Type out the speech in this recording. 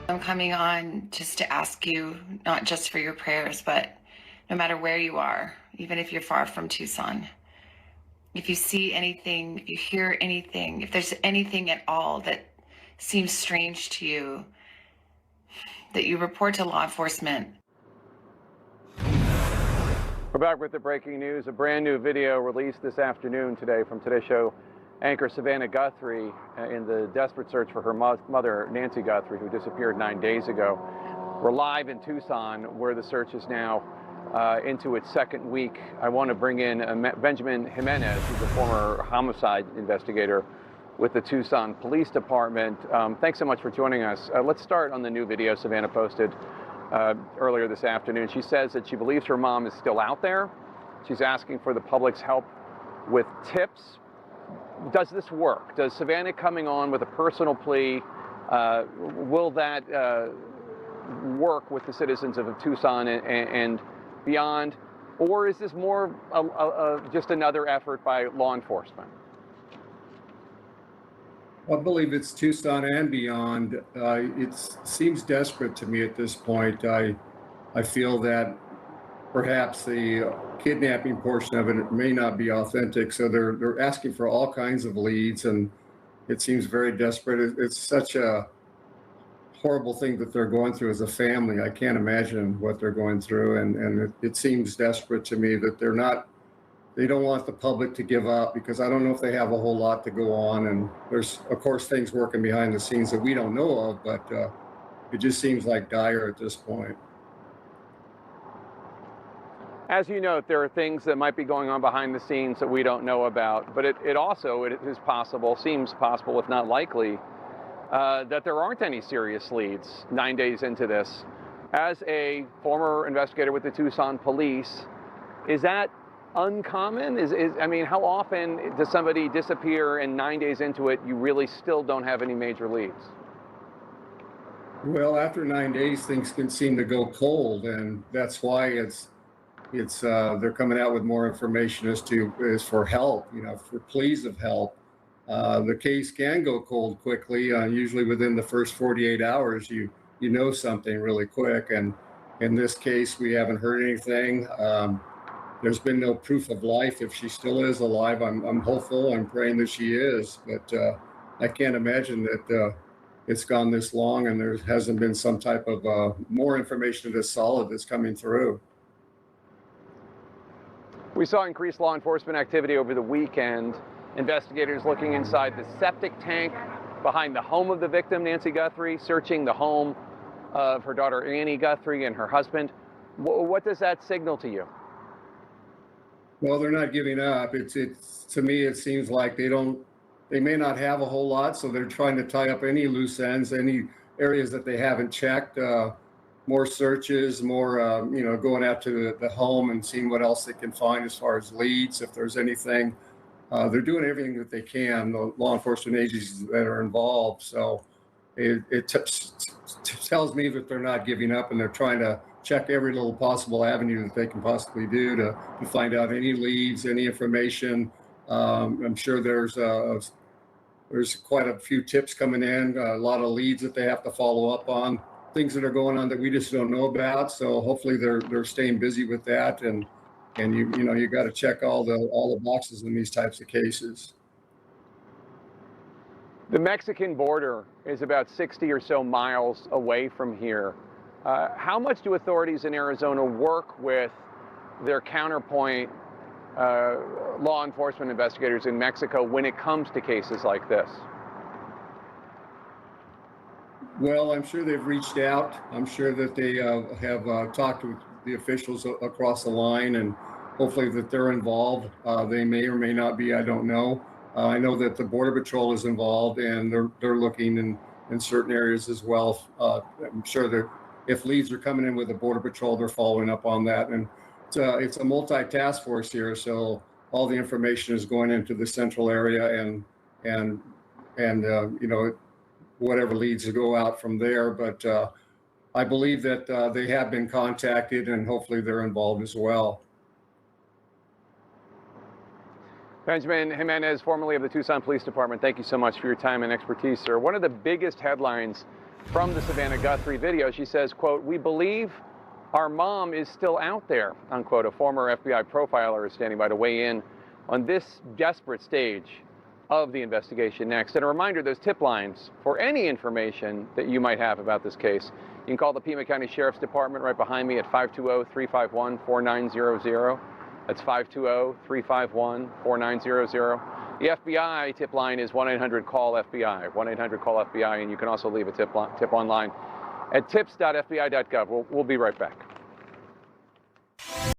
I'm coming on just to ask you, not just for your prayers, but no matter where you are, even if you're far from Tucson, if you see anything, if you hear anything, if there's anything at all that seems strange to you, that you report to law enforcement. We're back with the breaking news. A brand new video released this afternoon today from Today Show anchor Savannah Guthrie in the desperate search for her mother, Nancy Guthrie, who disappeared 9 days ago. We're live in Tucson, where the search is now into its second week. I want to bring in Benjamin Jimenez, who's a former homicide investigator with the Tucson Police Department. Thanks so much for joining us. Let's start on the new video Savannah posted earlier this afternoon. She says that she believes her mom is still out there. She's asking for the public's help with tips. Does this work? Does Savannah coming on with a personal plea, will that work with the citizens of Tucson and beyond? Or is this more just another effort by law enforcement? I believe it's Tucson and beyond. It seems desperate to me at this point. I feel that perhaps the kidnapping portion of it may not be authentic, so they're asking for all kinds of leads, and it seems very desperate. It's such a horrible thing that they're going through as a family. I can't imagine what they're going through, and it seems desperate to me that they don't want the public to give up, because I don't know if they have a whole lot to go on, and there's of course things working behind the scenes that we don't know of, but it just seems like dire at this point. As you note, there are things that might be going on behind the scenes that we don't know about, but it also is possible, seems possible, if not likely, that there aren't any serious leads 9 days into this. As a former investigator with the Tucson Police, is that uncommon? I mean, how often does somebody disappear and 9 days into it, you really still don't have any major leads? Well, after 9 days, things can seem to go cold, and that's why they're coming out with more information as for help, for pleas of help. The case can go cold quickly. Usually within the first 48 hours, you know something really quick. And in this case, we haven't heard anything. There's been no proof of life. If she still is alive, I'm hopeful. I'm praying that she is, but I can't imagine that it's gone this long and there hasn't been some type of more information that's solid that's coming through. We saw increased law enforcement activity over the weekend. Investigators looking inside the septic tank behind the home of the victim, Nancy Guthrie, searching the home of her daughter, Annie Guthrie, and her husband. What does that signal to you? Well, they're not giving up. To me, it seems like they may not have a whole lot, so they're trying to tie up any loose ends, any areas that they haven't checked. More searches, more, going out to the home and seeing what else they can find as far as leads, if there's anything. They're doing everything that they can, the law enforcement agencies that are involved. So it tells me that they're not giving up, and they're trying to check every little possible avenue that they can possibly do to find out any leads, any information. I'm sure there's quite a few tips coming in, a lot of leads that they have to follow up on, things that are going on that we just don't know about. So hopefully they're staying busy with that, and you got to check all the boxes in these types of cases. The Mexican border is about 60 or so miles away from here. How much do authorities in Arizona work with their counterpoint law enforcement investigators in Mexico when it comes to cases like this? Well, I'm sure they've reached out. I'm sure that they have talked with the officials across the line, and hopefully that they're involved. They may or may not be, I don't know. I know that the Border Patrol is involved, and they're looking in certain areas as well. I'm sure that if leads are coming in with the Border Patrol, they're following up on that. And it's a multi-task force here, so all the information is going into the central area, and whatever leads to go out from there. But I believe that they have been contacted, and hopefully they're involved as well. Benjamin Jimenez, formerly of the Tucson Police Department, thank you so much for your time and expertise, sir. One of the biggest headlines from the Savannah Guthrie video. She says, quote, "We believe our mom is still out there," unquote. A former FBI profiler is standing by to weigh in on this desperate stage of the investigation next. And a reminder, those tip lines for any information that you might have about this case, you can call the Pima County Sheriff's Department right behind me at 520-351-4900. That's 520-351-4900. The FBI tip line is 1-800-CALL-FBI, 1-800-CALL-FBI, and you can also leave a tip online at tips.fbi.gov. We'll be right back.